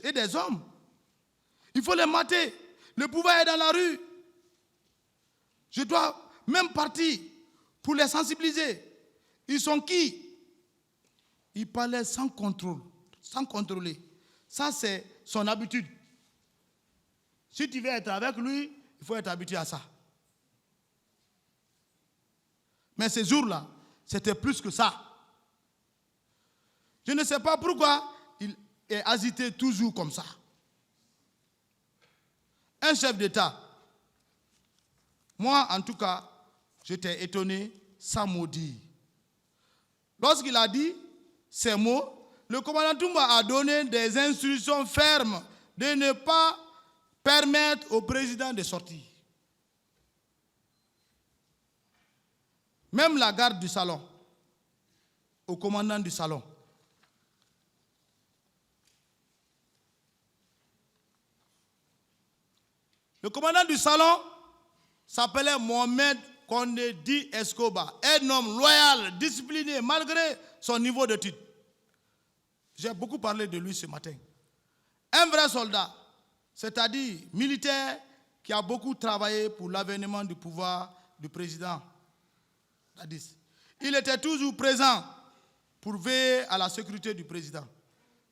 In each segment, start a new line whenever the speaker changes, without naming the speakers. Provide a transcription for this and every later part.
et des hommes. Il faut les mater. Le pouvoir est dans la rue. Je dois même partir pour les sensibiliser. Ils sont qui? Ils parlaient sans contrôle, sans contrôler. Ça, c'est son habitude. Si tu veux être avec lui, il faut être habitué à ça. Mais ces jours-là, c'était plus que ça. Je ne sais pas pourquoi il est agité toujours comme ça. Un chef d'État, moi en tout cas, j'étais étonné sans mot dire. Lorsqu'il a dit ces mots, le commandant Toumba a donné des instructions fermes de ne pas permettre au président de sortir. Même la garde du salon, au commandant du salon. Le commandant du salon s'appelait Mohamed Condé Di Escobar, un homme loyal, discipliné, malgré son niveau de titre. J'ai beaucoup parlé de lui ce matin. Un vrai soldat, c'est-à-dire militaire, qui a beaucoup travaillé pour l'avènement du pouvoir du président Dadis. Il était toujours présent pour veiller à la sécurité du président.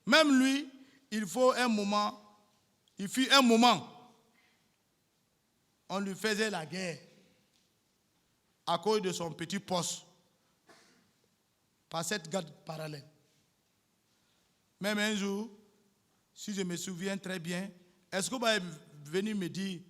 Même lui, il fut un moment, on lui faisait la guerre à cause de son petit poste par cette garde parallèle. Même un jour, si je me souviens très bien, est-ce qu'on va venir me dire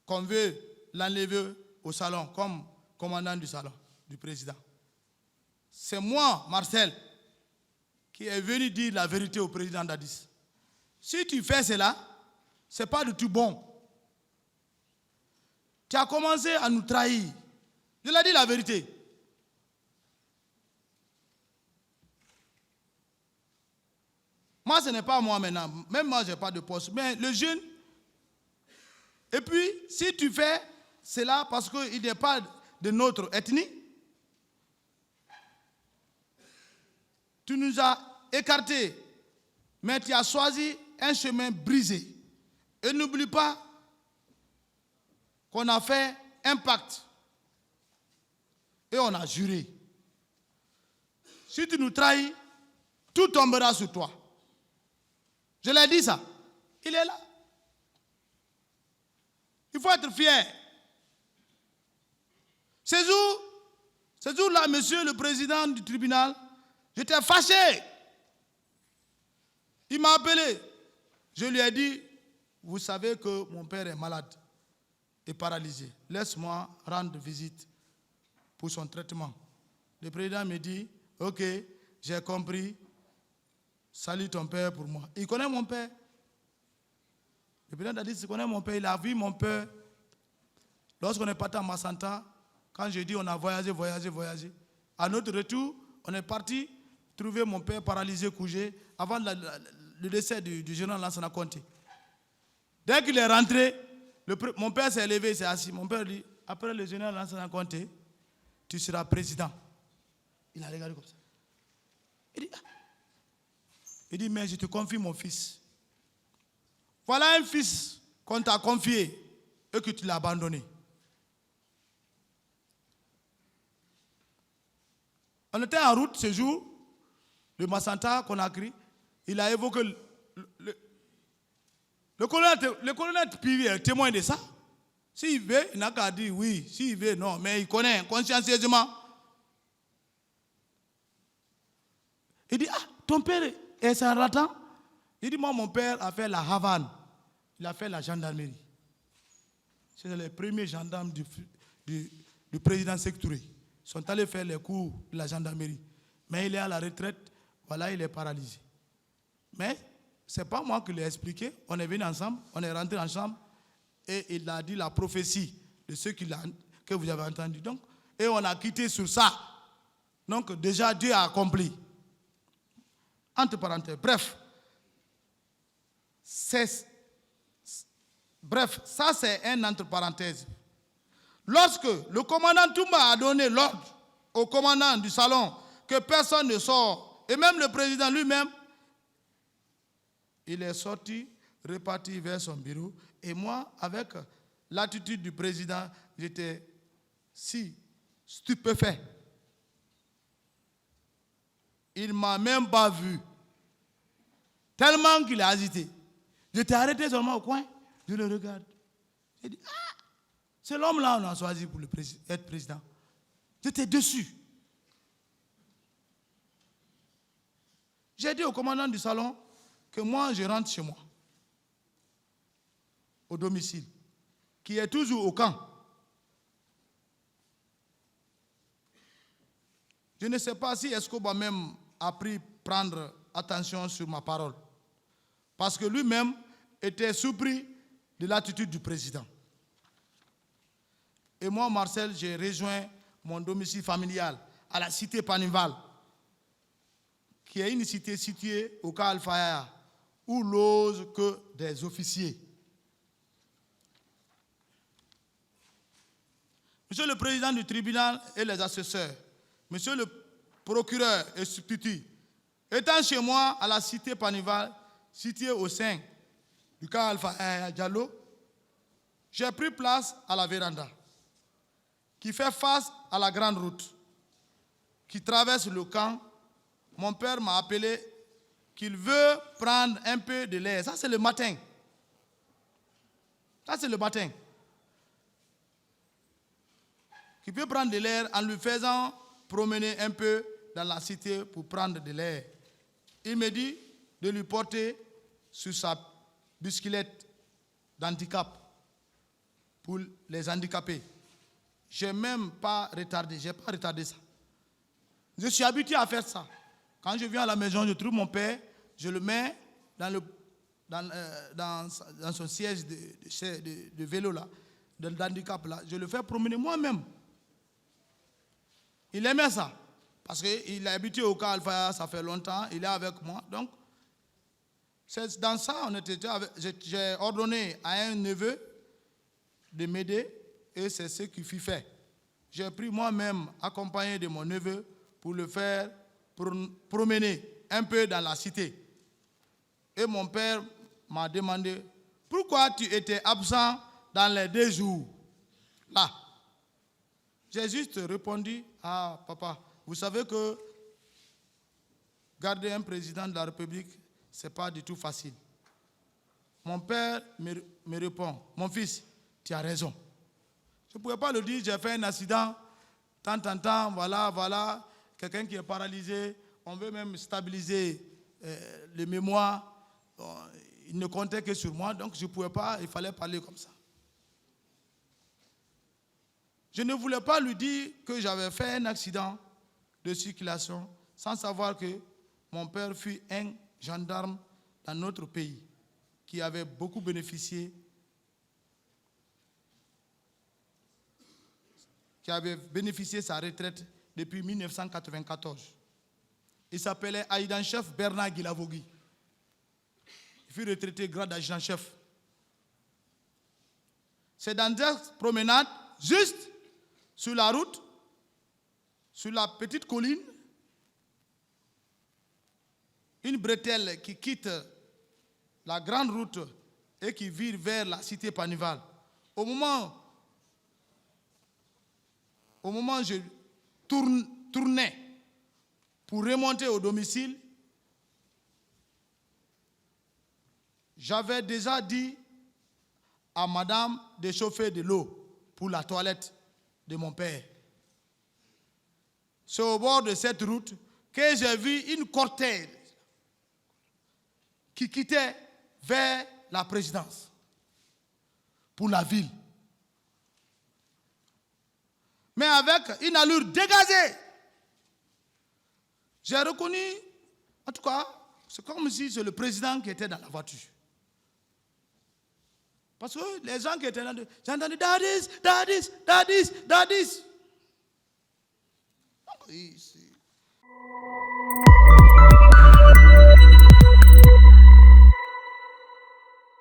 qu'on veut l'enlever au salon comme commandant du salon du président? C'est moi, Marcel, qui est venu dire la vérité au président Dadis. Si tu fais cela, ce n'est pas du tout bon. Tu as commencé à nous trahir. Je l'ai dit la vérité. Moi, ce n'est pas moi maintenant. Même moi, je n'ai pas de poste. Mais le jeune, et puis, si tu fais cela parce qu'il n'est pas de notre ethnie, tu nous as écartés, mais tu as choisi un chemin brisé. Et n'oublie pas qu'on a fait un pacte. Et on a juré. Si tu nous trahis, tout tombera sur toi. Je l'ai dit ça. Il est là. Il faut être fier. Ce jour-là, monsieur le président du tribunal, j'étais fâché. Il m'a appelé. Je lui ai dit, vous savez que mon père est malade et paralysé. Laisse-moi rendre visite pour son traitement. Le président me dit, ok, j'ai compris. Salut ton père pour moi. Il connaît mon père. Le président a dit, il connaît mon père. Il a vu mon père. Lorsqu'on est parti à Massanta, quand je dis on a voyagé. À notre retour, on est parti trouver mon père paralysé, couché, avant le décès du général Lansana Conté. Dès qu'il est rentré, mon père s'est levé, il s'est assis. Mon père dit, après le général Lansana Conté, tu seras président. Il a regardé comme ça. Il dit, mais je te confie mon fils. Voilà un fils qu'on t'a confié et que tu l'as abandonné. On était en route ce jour, de Massanta, Conakry. Il a évoqué le colonel Pivi est témoin de ça. S'il veut, il n'a qu'à dire oui. S'il veut, non. Mais il connaît consciencieusement. Il dit, ton père est un raton? Il dit, moi, mon père a fait la Havane. Il a fait la gendarmerie. C'est les premiers gendarmes du président Sékou Touré. Ils sont allés faire les cours de la gendarmerie. Mais il est à la retraite. Voilà, il est paralysé. Mais ce n'est pas moi qui l'ai expliqué. On est venus ensemble, on est rentrés ensemble. Et il a dit la prophétie de ce que vous avez entendu. Donc, et on a quitté sur ça. Donc, déjà, Dieu a accompli. Entre parenthèses. Bref, ça c'est un entre parenthèses. Lorsque le commandant Toumba a donné l'ordre au commandant du salon que personne ne sort, et même le président lui-même, il est sorti, reparti vers son bureau. Et moi, avec l'attitude du président, j'étais si stupéfait. Il ne m'a même pas vu. Tellement qu'il a hésité. J'étais arrêté seulement au coin. Je le regarde. J'ai dit, ah, c'est l'homme-là qu'on a choisi pour être président. J'étais déçu. J'ai dit au commandant du salon que moi, je rentre chez moi, au domicile, qui est toujours au camp. Je ne sais pas si Escobar même a pris prendre attention sur ma parole. Parce que lui-même était surpris de l'attitude du président. Et moi, Marcel, j'ai rejoint mon domicile familial à la cité Panival, qui est une cité située au Cas Alfaya, où logent que des officiers. Monsieur le président du tribunal et les assesseurs, monsieur le procureur et substitut, étant chez moi à la cité Panival, située au sein du Cas Alpha Diallo, j'ai pris place à la véranda qui fait face à la grande route qui traverse le camp. Mon père m'a appelé qu'il veut prendre un peu de l'air. Ça, c'est le matin. Ça, c'est le matin. Qu'il peut prendre de l'air en lui faisant promener un peu dans la cité pour prendre de l'air. Il me dit de lui porter sur sa bicyclette d'handicap pour les handicapés. Je n'ai même pas retardé, j'ai pas retardé ça. Je suis habitué à faire ça. Quand je viens à la maison, je trouve mon père, je le mets dans son siège de vélo là, d'handicap là, je le fais promener moi-même. Il aimait ça, parce qu'il est habitué au Cas Alpha, ça fait longtemps, il est avec moi. Donc, c'est dans ça, j'ai ordonné à un neveu de m'aider, et c'est ce qu'il fut fait. J'ai pris moi-même, accompagné de mon neveu, pour le faire promener un peu dans la cité. Et mon père m'a demandé, pourquoi tu étais absent dans les 2 jours là? J'ai juste répondu, ah papa, vous savez que garder un président de la République, ce n'est pas du tout facile. Mon père me répond, mon fils, tu as raison. Je ne pouvais pas le dire, j'ai fait un accident, tant, voilà, quelqu'un qui est paralysé, on veut même stabiliser les mémoires. Il ne comptait que sur moi, donc je ne pouvais pas, il fallait parler comme ça. Je ne voulais pas lui dire que j'avais fait un accident de circulation sans savoir que mon père fut un gendarme dans notre pays qui avait beaucoup bénéficié, sa retraite depuis 1994. Il s'appelait adjudant-chef Bernard Guilavogui. Il fut retraité grade adjudant-chef. C'est dans cette promenade, juste sur la route, sur la petite colline, une bretelle qui quitte la grande route et qui vire vers la cité Panival. Au moment où je tournais pour remonter au domicile, j'avais déjà dit à madame de chauffer de l'eau pour la toilette de mon père. C'est au bord de cette route que j'ai vu une cortège qui quittait vers la présidence pour la ville. Mais avec une allure dégagée. J'ai reconnu, en tout cas, c'est comme si c'est le président qui était dans la voiture. Parce que les gens qui étaient là, j'ai entendu Dadis.